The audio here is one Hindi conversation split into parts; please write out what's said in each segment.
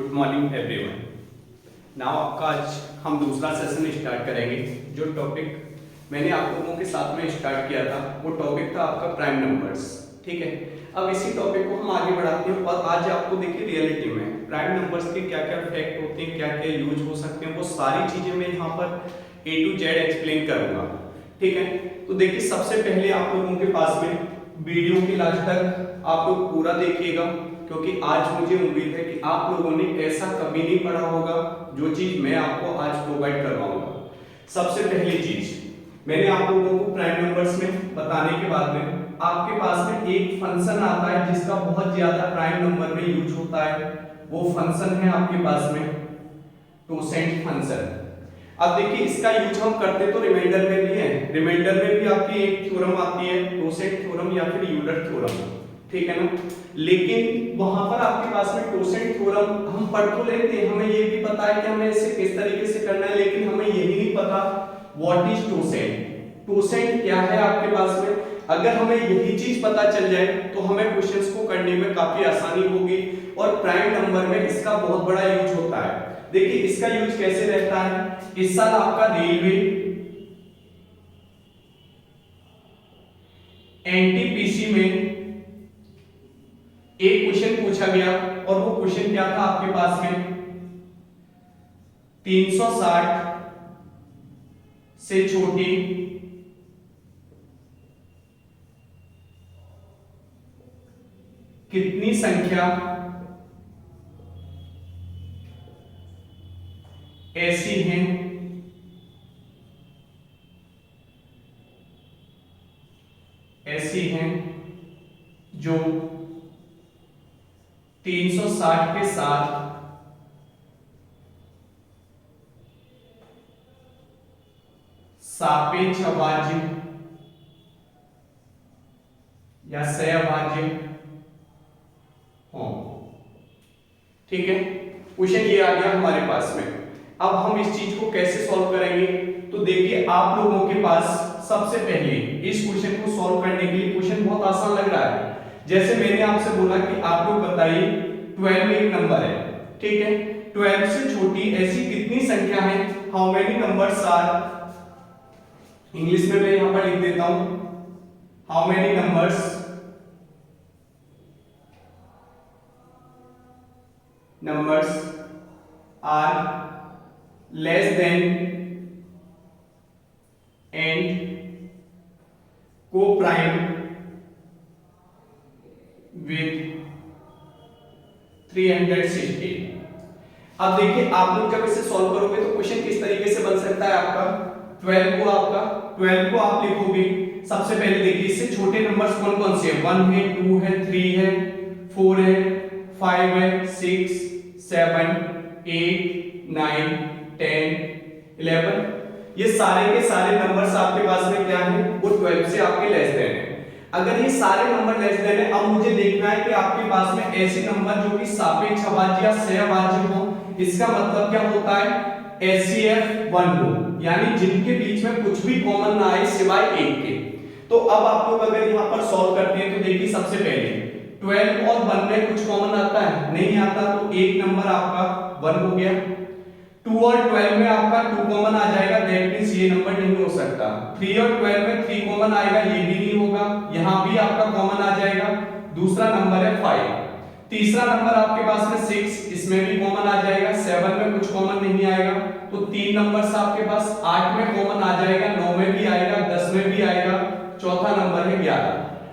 Good morning everyone. नाउ आपका आज हम दूसरा सेशन स्टार्ट करेंगे। जो टॉपिक मैंने आप लोगों के साथ में स्टार्ट किया था वो टॉपिक था आपका प्राइम नंबर्स। ठीक है, अब इसी टॉपिक को हम आगे बढ़ाते हैं और आज आपको देखिए रियलिटी में प्राइम नंबर्स के क्या क्या फैक्ट होते हैं, क्या क्या यूज हो सकते हैं, वो सारी चीजें मैं यहाँ पर A to Z एक्सप्लेन करूंगा। ठीक है, तो देखिए सबसे पहले आप लोगों के पास में वीडियो के लास्ट तक आप लोग पूरा देखिएगा, क्योंकि आज मुझे उम्मीद है कि आप लोगों ने ऐसा कभी नहीं पढ़ा होगा जो चीज मैं आपको आज प्रोवाइड करवाऊंगा। सबसे पहली चीज मैंने आप लोगों को प्राइम नंबर्स में बताने के बाद में आपके पास में एक फंक्शन आता है जिसका बहुत ज्यादा प्राइम नंबर में यूज होता है। वो फंक्शन है आपके पास में टोसेंट फंक्शन। अब देखिए इसका यूज हम करते तो रिमाइंडर में भी है। रिमाइंडर में भी आपकी एक थ्योरम आती है, टोसेंट थ्योरम या फिर यूलर थ्योरम। ठीक है ना, लेकिन वहां पर आपके पास में टोसेंट थ्योरम हम पढ़ तो लेते हैं, हमें ये भी पता है कि हमें इसे किस तरीके से करना है, लेकिन हमें यही नहीं पता व्हाट इज टोसेंट। टोसेंट क्या है आपके पास में। अगर हमें यही चीज पता चल जाए तो हमें क्वेश्चंस को करने में काफी आसानी होगी और प्राइम नंबर में इसका बहुत बड़ा यूज होता है। देखिए इसका यूज कैसे रहता है। इस साल आपका रेलवे एनटीपीसी में एक क्वेश्चन पूछा गया और वो क्वेश्चन क्या था आपके पास में 360 से छोटी कितनी संख्या ऐसी हैं जो 360 के साथ सापेक्ष अभाज्य या सहअभाज्य हो। ठीक है, क्वेश्चन ये आ गया हमारे पास में। अब हम इस चीज को कैसे सॉल्व करेंगे, तो देखिए आप लोगों के पास सबसे पहले इस क्वेश्चन को सॉल्व करने के लिए क्वेश्चन बहुत आसान लग रहा है। जैसे मैंने आपसे बोला कि आप लोग बताइए 12 एक नंबर है। ठीक है, 12 से छोटी ऐसी कितनी संख्या है, how many numbers are, English में मैं यहां पर लिख देता हूं, how many numbers are less than and co-prime with 360। अब देखिए आप लोग जब इसे सॉल्व करोगे तो क्वेश्चन किस तरीके से बन सकता है आपका 12 को आप लिखोगे। सबसे पहले देखिए इससे छोटे नंबर्स कौन कौन से हैं, 1 है, 2 है, 3 है, 4 है, 5 है, 6 7 8 9 10 11। ये सारे के सारे नंबर्स आपके पास में क्या है, वो 12 से आपके लेस देन है। अगर ये सारे नंबर लेस देन है, अब मुझे देखना है कि आपके पास में ऐसे नंबर जो कि सापेक्ष अभाज्य या सहअभाज्य हो। इसका मतलब क्या होता है, HCF 1 हो, यानी जिनके बीच में कुछ भी कॉमन ना आए सिवाय एक के। तो अब आप लोग अगर यहाँ पर सॉल्व करते हैं तो देखिए सबसे पहले 12 और 1 में कुछ कॉमन आता है, नहीं आता, तो एक नंबर आपका 1 हो गया। 2 और 12 में आपका 2 कॉमन आ जाएगा, दैट मींस ये नंबर नहीं हो सकता। 3 और 12 में 3 कॉमन आएगा, ये भी नहीं होगा, यहां भी आपका कॉमन आ जाएगा। दूसरा नंबर है 5। तीसरा नंबर आपके पास में 6, इसमें भी कॉमन आ जाएगा। 7 में कुछ कॉमन नहीं आएगा, तो 3 नंबर्स आपके पास 8 में कॉमन आ जाएगा, 9 में भी आएगा, 10 में भी आएगा। चौथा नंबर है 11।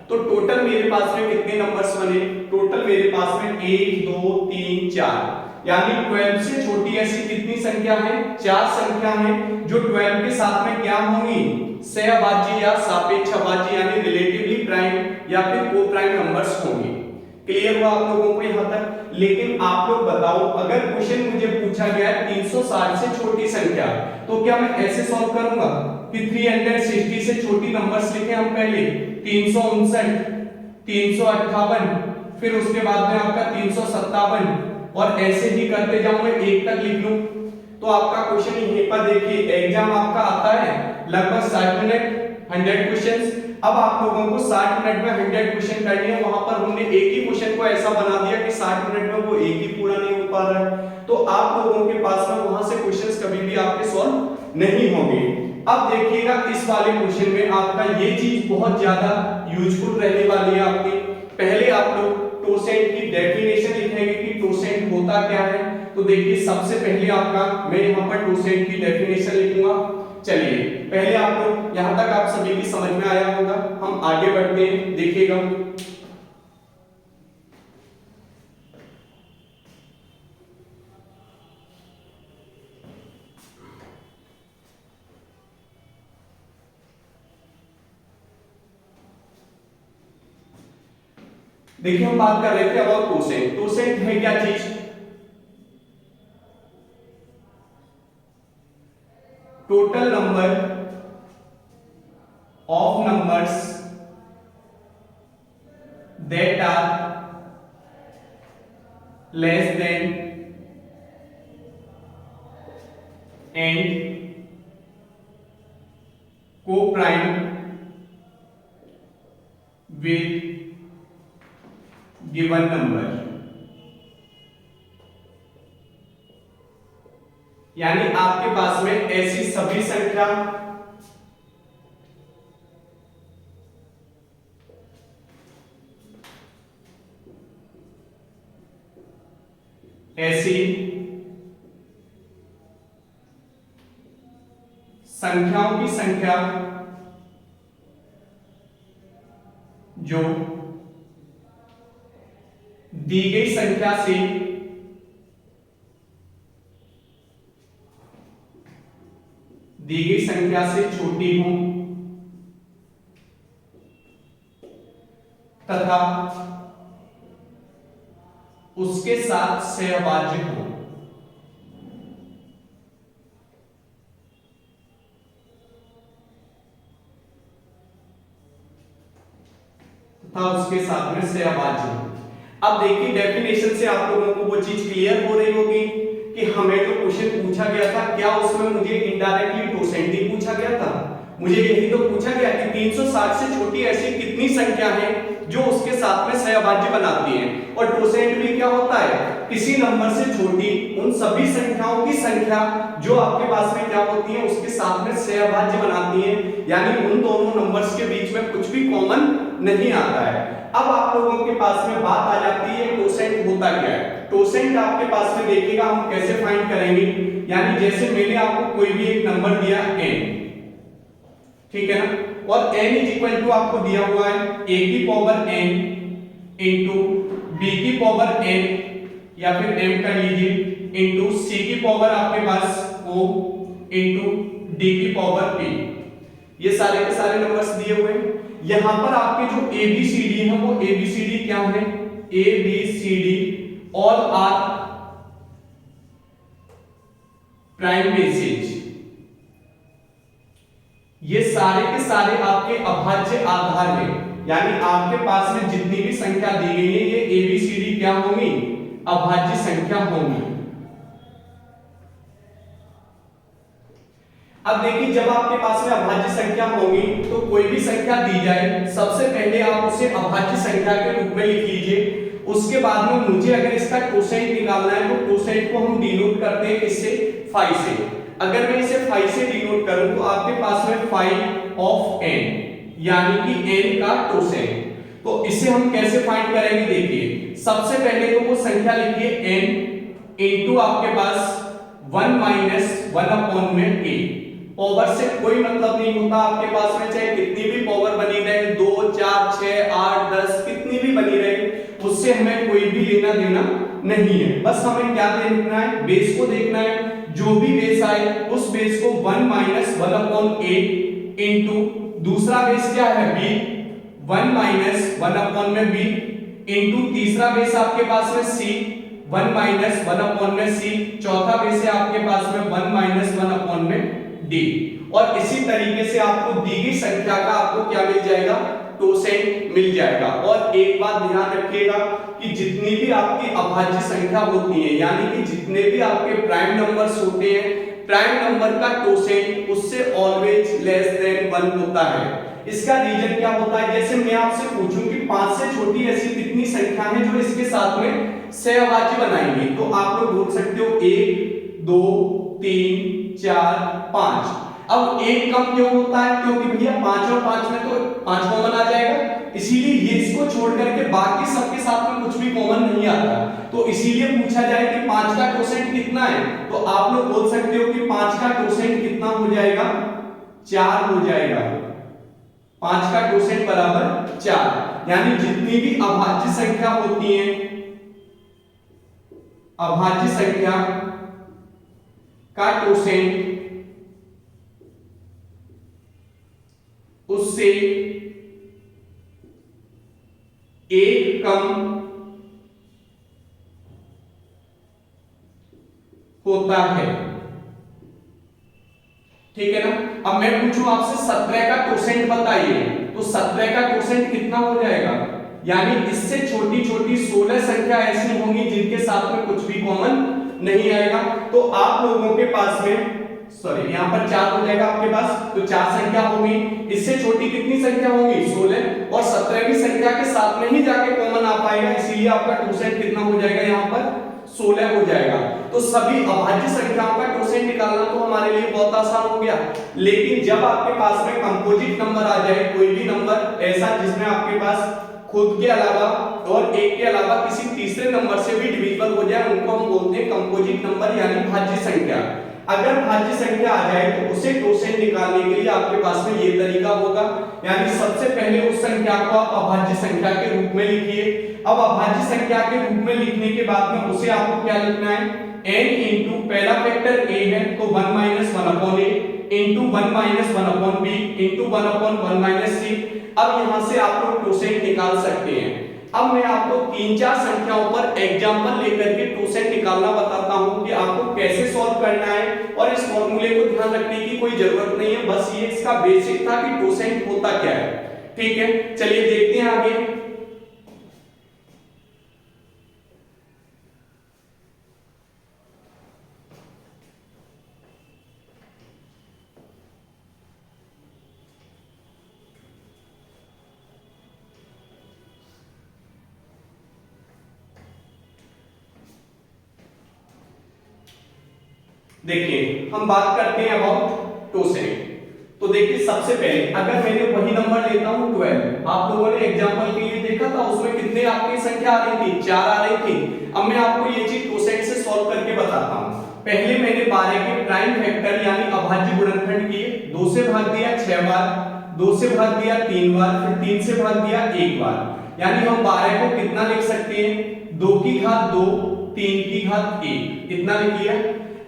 तो टोटल मेरे पास में कितने नंबर्स बने, टोटल मेरे पास में 1 2 3 4, यानी 12 से छोटी ऐसी कितनी संख्या है, 4 संख्या है जो 12 के साथ में क्या होंगी, सहअभाज्य या सापेक्ष अभाज्य यानी रिलेटिवली प्राइम या फिर को प्राइम नंबर्स होंगे। क्लियर हुआ आप लोगों को यहां तक। लेकिन आप लोग बताओ, अगर क्वेश्चन मुझे पूछा गया है 360 से छोटी संख्या, तो क्या मैं ऐसे सॉल्व करूंगा कि 360 से छोटी नंबर्स लिखे हम पहले 359 358, फिर उसके बाद में आपका 357 और ऐसे ही करते जाऊं, मैं 1 तक लिख लूं, तो आपका क्वेश्चन यहीं पर देखिए एग्जाम आपका आता है लगभग 60 मिनट 100 क्वेश्चंस। अब आप लोगों को 60 मिनट में 100 क्वेश्चन करनी है। वहां पर हमने एक ही क्वेश्चन को ऐसा बना दिया कि 60 मिनट में वो एक ही पूरा नहीं हो पा रहा है, तो आप लोगों के पास में वहां से क्वेश्चंस कभी भी आपके सॉल्व नहीं होंगे। अब देखिएगा इस वाले क्वेश्चन में आपका ये चीज बहुत ज्यादा यूजफुल रहने वाली है आपकी। पहले आप लोग टोसेंट की डेफिनेशन लिखेंगे कि टोसेंट होता क्या है। तो देखिए सबसे पहले आपका मैं यहाँ पर टोसेंट की डेफिनेशन लिखूंगा। चलिए पहले आप लोग यहां तक आप सभी की समझ में आया होगा, हम आगे बढ़ते हैं, देखिएगा। देखिए हम बात कर रहे थे अबाउट टोसेंट। टोसेंट है क्या चीज? Total number of numbers that are less than and co-prime with given number। यानी आपके पास में ऐसी सभी संख्या ऐसी संख्याओं की संख्या जो दी गई संख्या से छोटी हो तथा उसके साथ सहभाज्य हो। उसके साथ में सहभाज्य हो। अब देखिए डेफिनेशन से आप लोगों को वो चीज क्लियर हो रही होगी कि हमें जो क्वेश्चन पूछा गया था, क्या उसमें मुझे इनडायरेक्टली टोसेंट ही पूछा गया था? मुझे यही तो पूछा गया कि 360 से छोटी ऐसी कितनी संख्या है जो उसके साथ में सहभाज्य बनाती है। और टोसेंट भी क्या होता है? किसी नंबर से छोटी उन सभी संख्याओं की संख्या जो आपके पास में क्या होती है उसके साथ में सहभाज्य बनाती है, यानी उन दोनों नंबर्स के बीच में कुछ भी कॉमन नहीं आता है। अब आप लोगों के पास में बात आ जाती है टोसेंट होता क्या है। टोसेंट आपके पास में देखिएगा हम कैसे फाइंड करेंगे, यानी जैसे मैंने आपको कोई भी एक नंबर दिया n, ठीक है ना, और n इज इक्वल टू आपको दिया हुआ है a की पावर n इंटू b की पावर n या फिर m कर लीजिए इंटू c की पावर आपके पास o इंटू d की पावर p। ये सारे के सारे नंबर्स दिए हुए हैं। यहां पर आपके जो ABCD है वो ABCD क्या है? ABCD all are prime basis. ये सारे के सारे आपके अभाज्य आधार हैं, यानी आपके पास में जितनी भी संख्या दी गई है ये ABCD क्या होंगी? अभाज्य संख्या होंगी। अब देखिए जब आपके पास में अभाज्य संख्या होगी तो कोई भी संख्या दी जाए सबसे पहले आप उसे अभाज्य संख्या के रूप में लिख लीजिए। उसके बाद में मुझे अगर इसका टोसेंट निकालना है तो टोसेंट को हम डिनोट करते हैं इससे फाइ से। अगर मैं इसे फाइ से डिनोट करूं तो आपके पास में फाइ ऑफ n यानी कि n का टोसेंट। तो इसे हम कैसे फाइंड करेंगे? देखिए सबसे पहले तो वो संख्या लिखिए n इनटू आपके पास 1 माइनस 1 अपॉन में a। पावर से कोई मतलब नहीं होता आपके पास में, चाहे कितनी भी पावर बनी रहे 2 4 6 8 10 कितनी भी बनी रहे, उससे हमें कोई भी लेना देना नहीं है। बस हमें क्या देखना है? बेस को देखना है। जो भी बेस आए उस बेस को 1 माइनस 1 अपॉन a इंटू दूसरा बेस क्या है b 1 माइनस 1 अपॉन में b इंटू तीसरा बेस आपके पास में c 1 माइनस 1 अपॉन में c, चौथा बेस है आपके पास में 1 माइनस 1 अपॉन में d। और इसी तरीके से आपको दी गई संख्या का आपको क्या मिल जाएगा? टोसेंट मिल जाएगा। और एक बात ध्यान रखिएगा कि जितनी भी आपकी अभाज्य संख्या होती है, यानी कि जितने भी आपके प्राइम नंबर्स होते हैं प्राइम नंबर का कोसेंट उससे ऑलवेज लेस देन 1 होता है। इसका रीजन क्या होता है, जैसे मैं आपसे पूछूं कि 5 से छोटी ऐसी कितनी संख्या है जो इसके साथ में सहभाज्य बनाएंगे, तो आप लोग बोल सकते हो 1 2 3 4 5। अब एक कम क्यों होता है, क्योंकि भैया 5 और 5 में तो 5 कॉमन आ जाएगा, इसीलिए ये इसको छोड़ करके बाकी सबके साथ में कुछ भी कॉमन नहीं आता। तो इसीलिए पूछा जाए कि 5 का कोसेंट कितना है, तो आप लोग बोल सकते हो कि 5 का कोसेंट कितना हो जाएगा, 4 हो जाएगा। 5 का कोसेंट बराबर 4, यानी जितनी भी अभाज्य संख्या होती है, अभाज्य संख्या का कोसेंट उससे एक कम होता है, ठीक है ना। अब मैं पूछूं आपसे 17 का कोसेंट बताइए, तो 17 का कोसेंट कितना हो जाएगा, यानी इससे छोटी छोटी 16 संख्या ऐसी होंगी जिनके साथ में कुछ भी कॉमन नहीं आएगा। तो आप लोगों के पास में सॉरी यहां पर 4 हो जाएगा आपके पास, तो 4 संख्या होगी, इससे छोटी कितनी संख्या होगी 16, और 17वीं संख्या के साथ में ही जाके कॉमन आ पाएगा, इसीलिए आपका कोसेंट कितना हो जाएगा यहां पर 16 हो जाएगा। तो सभी अभाज्य संख्याओं का कोसेंट निकालना तो हमारे लिए बहुत आसान हो गया। लेकिन जब आपके पास में कंपोजिट नंबर आ जाए, कोई भी नंबर ऐसा जिसमें आपके पास खुद के अलावा और एक के अलावा किसी तीसरे नंबर से भी डिविजिबल हो जाए, उनको हम बोलते हैं कंपोजिट नंबर यानी भाज्य संख्या। अगर भाज्य संख्या आ जाए तो उसे कोसेंट निकालने के लिए आपके पास में ये तरीका होगा, यानी सबसे पहले उस संख्या को आप अभाज्य संख्या के रूप में लिखिए। अब अभाज्य संख्या के रूप में लिखने के बाद में उसे आपको क्या लिखना है, n इंटू पहला फैक्टर a है तो 1 minus 1 upon a into 1 minus 1 upon b into 1 upon 1 minus c। अब यहां से आप लोग कोसेंट निकाल सकते हैं। अब मैं आपको 3-4 संख्याओं पर एग्जांपल लेकर के कोसेंट निकालना बताता हूं कि आपको कैसे सॉल्व करना है, और इस फॉर्मूले को ध्यान रखने की कोई जरूरत नहीं है, बस ये इसका बेसिक था कि कोसेंट होता क्या है। ठीक है, चलिए देखते हैं आगे। देखिए हम बात करते हैं अबाउट कोसेंट। तो देखिए सबसे पहले अगर मैंने वही नंबर लेता हूं 12, आप लोगों ने एग्जांपल के लिए देखा था उसमें कितने आपकी संख्या आ रही थी, 4 आ रही थी। अब मैं आपको ये चीज कोसेंट से सॉल्व करके बताता हूं। पहले मैंने 12 के प्राइम फैक्टर यानी अभाज्य गुणनखंड किए, 2 से भाग दिया 6 बार, 2 से भाग दिया 3 बार, फिर 3 से भाग दिया 1 बार, यानी हम 12 को कितना लिख सकते हैं, 2 की घात 2 3 की घात 1 इतना लिख लिया।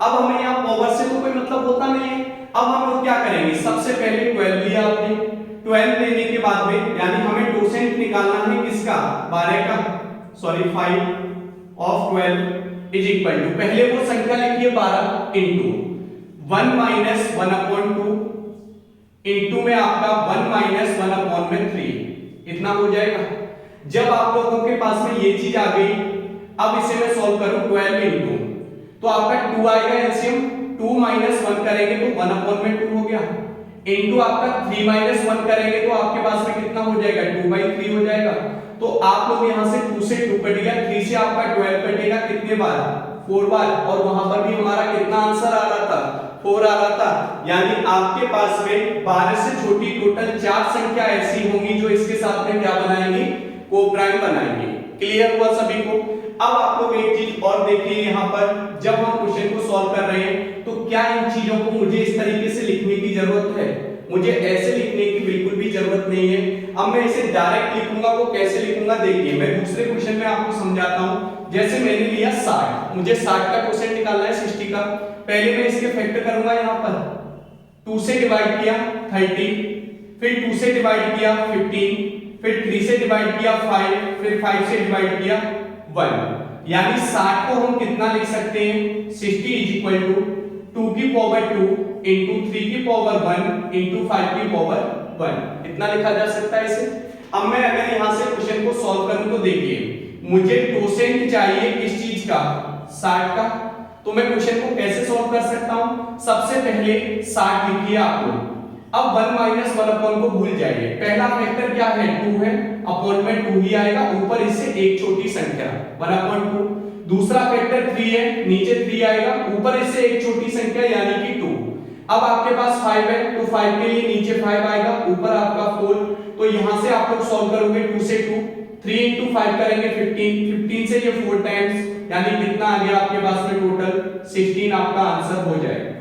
अब हमें यहाँ पावर से तो कोई मतलब होता नहीं है। अब हम लोग क्या करेंगे, सबसे पहले 12 लिया आपने, 12 लेने के बाद में यानी हमें कोसेंट निकालना है किसका, 12 का, sorry 5 of 12 is equal to, पहले वो संख्या लिखिए 12 इंटू 1 माइनस 1 अपॉन 2 इंटू में आपका 1 माइनस 1 अपॉन में 3 इतना हो जाएगा। जब आप लोगों के पास में ये चीज आ गई, अब इसे मैं सॉल्व करूं 12 इंटू, तो आपका 2 आएगा एलसीएम, 2 माइनस 1 करेंगे तो 1 अपॉन में 2 हो गया, इंटू आपका 3 माइनस 1 करेंगे तो आपके पास में कितना हो जाएगा, 2/3 हो जाएगा। तो आप लोग यहां से 2 से 2 कट गया, 3 से आपका 12 कटेगा कितने बार, 4 बार, और वहां पर भी हमारा कितना आंसर आ रहा था, 4 आ रहा था। यानी आपके पास में 12 से छोटी टोटल 4 संख्या ऐसी होंगी जो इसके साथ में क्या बनाएंगी, को प्राइम बनाएंगे। क्लियर हुआ सभी को। अब आप लोग एक चीज और देखिए, यहाँ पर जब हम क्वेश्चन को सॉल्व कर रहे हैं तो क्या इन चीजों को मुझे इस तरीके से लिखने की जरूरत है, मुझे ऐसे लिखने की बिल्कुल भी जरूरत नहीं है। अब मैं इसे डायरेक्ट लिखूंगा, वो कैसे लिखूंगा देखिए, मैं दूसरे क्वेश्चन में आपको समझाता हूं। जैसे मैंने लिया 60, मुझे 60 का क्वेश्चन निकालना है 60 का। पहले मैं इसके फैक्टर करूंगा, यहाँ पर 2 से डिवाइड किया 30, फिर 2 से डिवाइड किया 15, फिर 3 से डिवाइड किया 5, फिर 5 से डिवाइड किया 1, यानी 60 को हम कितना लिख सकते हैं, 60 इज इक्वल टू 2 की पावर 2 इंटू 3 की पावर 1 इंटू 5 की पावर 1 इतना लिखा जा सकता है इसे। अब मैं अगर यहां से क्वेश्चन को सॉल्व करूं तो देखिए, मुझे कोसेंट चाहिए किस चीज का, 60 का। तो मैं क्वेश्चन को कैसे सॉल्व कर सकता हूं? सबसे पहले 60 लिखिए आप लोग। अब 1 माइनस 1 अपॉन को भूल जाइए। पहला फैक्टर क्या है? 2 है, अपॉन में 2 ही आएगा, ऊपर इससे एक छोटी संख्या 1/2। दूसरा फैक्टर 3 है, नीचे 3 आएगा, ऊपर इससे एक छोटी संख्या यानी कि 2। अब आपके पास 5 है, तो 5 के लिए नीचे 5 आएगा, ऊपर आपका 4। तो यहां से आप लोग सॉल्व करोगे 2 से 2, 3 into 5 करेंगे 15, 15 से ये 4 टाइम्स, यानी कितना आ गया आपके पास में टोटल 16 आपका आंसर हो जाएगा।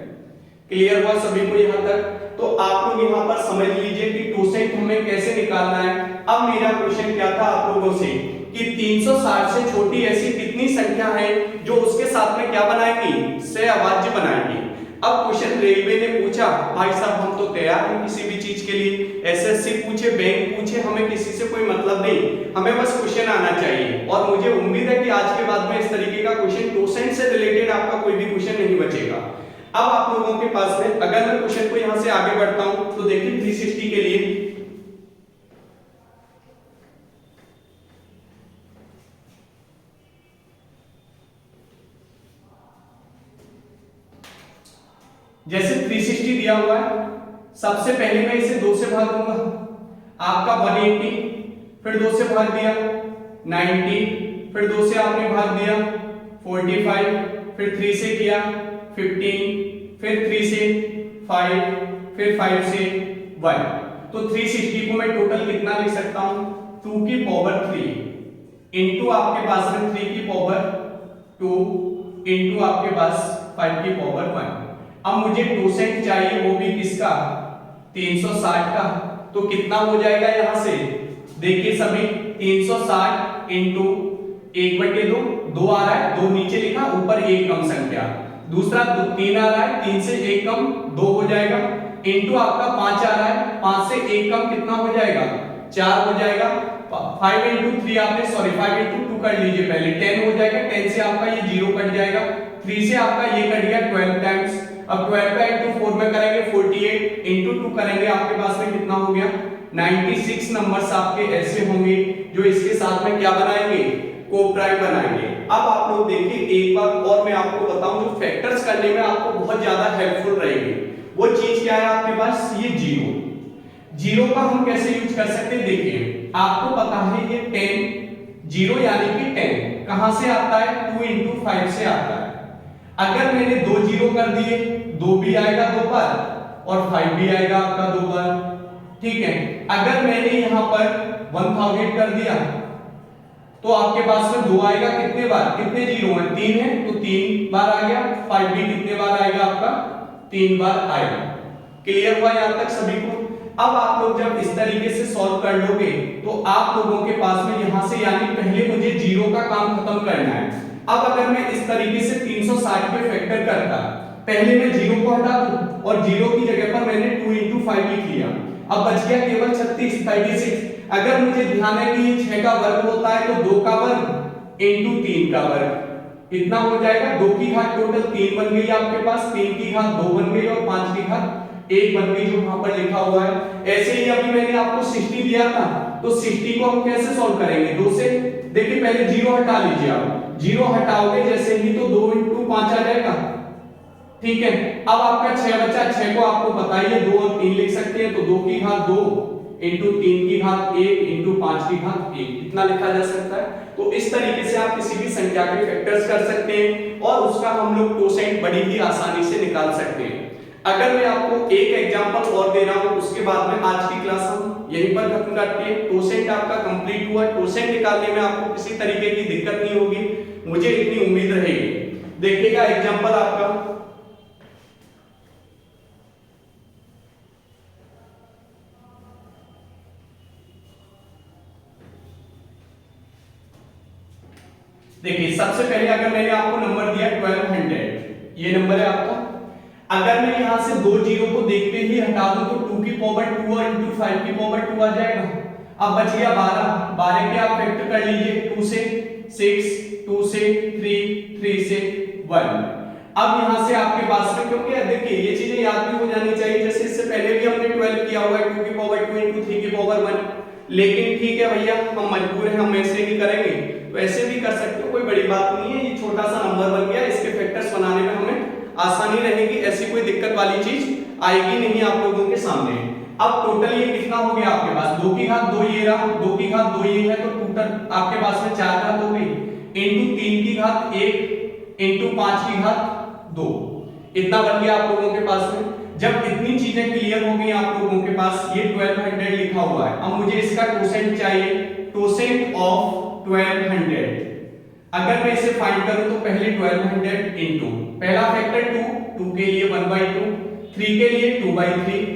क्लियर हुआ सभी को यहां तक? तो आप लोग यहां पर समझ लीजिए कि टोसेंट हमें कैसे निकालना है। अब मेरा क्वेश्चन क्या था आप लोगों से कि 360 से छोटी ऐसी कितनी संख्या है जो उसके साथ में क्या बनाएंगी? सहअभाज्य बनाएंगी। अब क्वेश्चन रेलवे ने पूछा, भाई साहब हम तो तैयार हैं किसी भी चीज के लिए, एसएससी पूछे, बैंक पूछे, हमें किसी से कोई मतलब नहीं, हमें बस क्वेश्चन आना चाहिए। और मुझे उम्मीद है कि आज के बाद में इस तरीके का क्वेश्चन टोसेंट से रिलेटेड आपका कोई भी क्वेश्चन नहीं बचेगा। अब आप लोगों के पास में अगर मैं क्वेश्चन को यहां से आगे बढ़ता हूं तो देखिए 360 के लिए जैसे 360 दिया हुआ है, सबसे पहले मैं इसे 2 से भाग दूंगा, आपका 180, फिर 2 से भाग दिया 90, फिर 2 से आपने भाग दिया 45, फिर 3 से किया 15, फिर 3 से 5, फिर 5 से 1। तो 360 को मैं टोटल कितना लिख सकता हूं? 2 की पावर 3 इंटू आपके पास में 3 की पावर 2 इंटू आपके पास 5 की पावर 1। अब मुझे टोसेंट चाहिए, वो भी किसका? 360 का। तो कितना हो जाएगा यहां से? देखिए सभी, 360 इंटू 1/2, 2 आ रहा है, 2 नीचे लिखा, ऊपर एक कम संख्या, दूसरा 3 आ रहा है, 3 से 1 कम 2 हो जाएगा, इंटू आपका 5 आ रहा है, 5 से 1 कम कितना हो जाएगा? 4 हो जाएगा। 5 इंटू 3 आपने, सॉरी 5 इंटू 2 कर लीजिए पहले, 10 हो जाएगा, 10 से आपका ये 0 कट जाएगा, 3 से आपका ये कट गया 12 टाइम्स। अब 12 का इंटू 4 में करेंगे 48, इंटू 2 करेंगे, आपके पास में कितना हो गया? 96 नंबर्स आपके ऐसे होंगे जो इसके साथ में क्या बनाएंगे? कोप्राइम बनाएंगे। अब आप लोग देखिए एक बार और मैं आपको बताऊं जो फैक्टर्स करने में आपको बहुत ज्यादा हेल्पफुल रहेगी, वो चीज क्या है आपके पास? ये जीरो का हम कैसे यूज कर सकते हैं? देखिए आपको पता है ये 10, जीरो यानी कि 10 कहां से आता है? 2 इंटू 5 से आता है। अगर मैंने 2 जीरो कर दिए, 2 भी आएगा 2 बार और 5 भी आएगा आपका 2 बार, ठीक है। अगर मैंने यहां पर 1000 कर दिया तो आपके पास में 2 आएगा, कितने बार? कितने जीरो हैं? 3 है, तो 3 बार आ गया। 5 भी कितने बार आएगा आपका? 3 बार आएगा। क्लियर हुआ यहां तक सभी को? अब आप लोग जब इस तरीके से सॉल्व कर लोगे तो आप लोगों के पास में यहां से, यानी पहले मुझे जीरो का काम खत्म करना है। अब अगर मैं इस तरीके से 360 पे फैक्टर करता, पहले मैं जीरो को हटा दूं और जीरो की जगह पर मैंने 2 इंटू 5 लिख लिया, अब बच गया केवल 36। अगर मुझे ध्यान है कि ये 6 का वर्ग होता है तो 2 का वर्ग इंटू 3 का वर्ग इतना हो जाएगा। 2 की घात टोटल 3 बन गई आपके पास, 3 की घात 2 बन गई और 5 की घात 1 बन गई जो वहां पर लिखा हुआ है। ऐसे ही अभी मैंने आपको 60 दिया था, तो 60 को हम कैसे सॉल्व करेंगे? 2 से, देखिए पहले जीरो हटा लीजिए, आप जीरो हटाओगे जैसे ही तो 2 इंटू 5 आ जाएगा, ठीक है। अब आपका 6 बचा, 6 को आपको पता ही है 2 और 3 लिख सकते हैं, तो 2 की घात 2 इंटू 3 की घात 1 इंटू 5 की घात 1 इतना लिखा जा सकता है। तो इस तरीके से आप किसी भी संख्या के फैक्टर्स कर सकते हैं और उसका हम लोग टोसेंट बड़ी ही आसानी से निकाल सकते हैं। अगर मैं आपको एक एग्जांपल और दे रहा हूं, उसके बाद में आज की क्लास हम यहीं पर खत्म करते हैं। टोसेंट आपका कंप्लीट हुआ। टोसेंट निकालने में आपको किसी तरीके की दिक्कत नहीं होगी, मुझे इतनी उम्मीद रहेगी। देखिएगा एग्जांपल आपका, देखिए सबसे पहले अगर मैंने आपको नंबर दिया 1200, ये नंबर है आपका। अगर मैं यहां से 2 जीरो को देखते ही हटा दूं तो 2 की पावर 2 और इंटू 5 की पावर 2 आ जाएगा। अब बच गया 12, 12 के आप फैक्टर कर लीजिए, 2 से 6, 2 से 3, 3 से 1। अब यहां से आपके पास में, क्योंकि देखिए ये चीजें याद भी हो जानी चाहिए, जैसे इससे पहले भी हमने 12 किया हुआ है, 2 की पावर 2 इंटू 3 की पावर 1, लेकिन ठीक है भैया हम मजबूर हैं, हम ऐसे ही करेंगे। तो ऐसे भी कर सकते हो, कोई बड़ी बात नहीं है। ये छोटा सा नंबर बन गया, इसके फैक्टर्स बनाने में हमें आसानी रहेगी, ऐसी कोई दिक्कत वाली चीज आएगी नहीं आप लोगों के सामने। अब टोटल ये कितना हो गया आपके पास, 2 की घात 2 ये रहा, 2 की घात 2 ये है, तो टोटल आपके पास में 4 घात हो गई, इंटू 3 की घात 1 इंटू 5 की घात 2, इतना बन गया आप लोगों के पास में। जब इतनी चीजें क्लियर हो गई आप लोगों के पास, ये 1200 लिखा हुआ है, अब मुझे इसका कोसेंट चाहिए, कोसेंट ऑफ 1200। अगर मैं इसे फाइंड करूं तो पहले 1200 इंटू पहला फैक्टर 2, 2 के लिए 1/2, 3 के लिए 2/3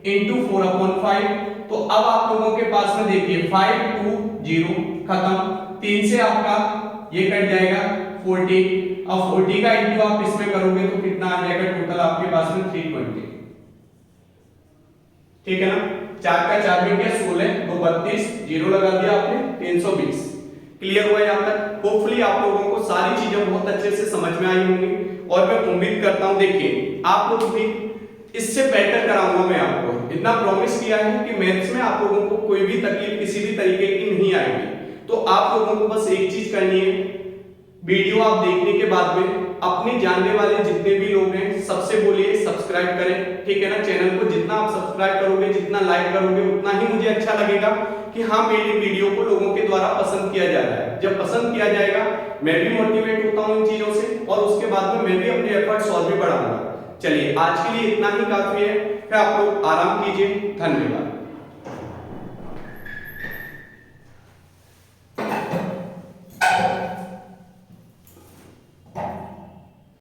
इंटू 4/5। तो अब आप लोगों के पास में देखिए 5 2 0 खत्म, 3 से आपका ये कट जाएगा 40, अब 40 का इंटू आप इसमें करोगे तो कितना आ जाएगा टोटल आपके पास में 320, ठीक है ना। 4 का 4 में क्या 16, 2 32, 0 लगा दिया आपने, 320। क्लियर हुआ यहाँ तक? होपफुली आप लोगों को सारी चीजें बहुत अच्छे से समझ में आई होंगी और मैं उम्मीद करता हूं, देखिए आप लोग भी इससे बेटर कराऊंगा मैं आपको, इतना प्रॉमिस किया है कि मैथ्स में आप लोगों को कोई भी तकलीफ किसी भी तरीके की नहीं आएगी। तो आप लोगों को बस एक चीज करनी है, वीडियो आप देखने के बाद में अपने जानने वाले जितने भी लोग हैं सबसे बोलिए सब्सक्राइब करें, ठीक है ना। चैनल को जितना आप सब्सक्राइब करोगे, जितना लाइक करोगे, उतना ही मुझे अच्छा लगेगा कि हाँ मेरी वीडियो को लोगों के द्वारा पसंद किया जा रहा है। जब पसंद किया जाएगा मैं भी मोटिवेट होता हूँ इन चीजों से, और उसके बाद में मैं भी अपने एफर्ट्स और भी बढ़ाऊंगा। चलिए आज के लिए इतना ही काफी है, फिर आप लोग आराम कीजिए, धन्यवाद।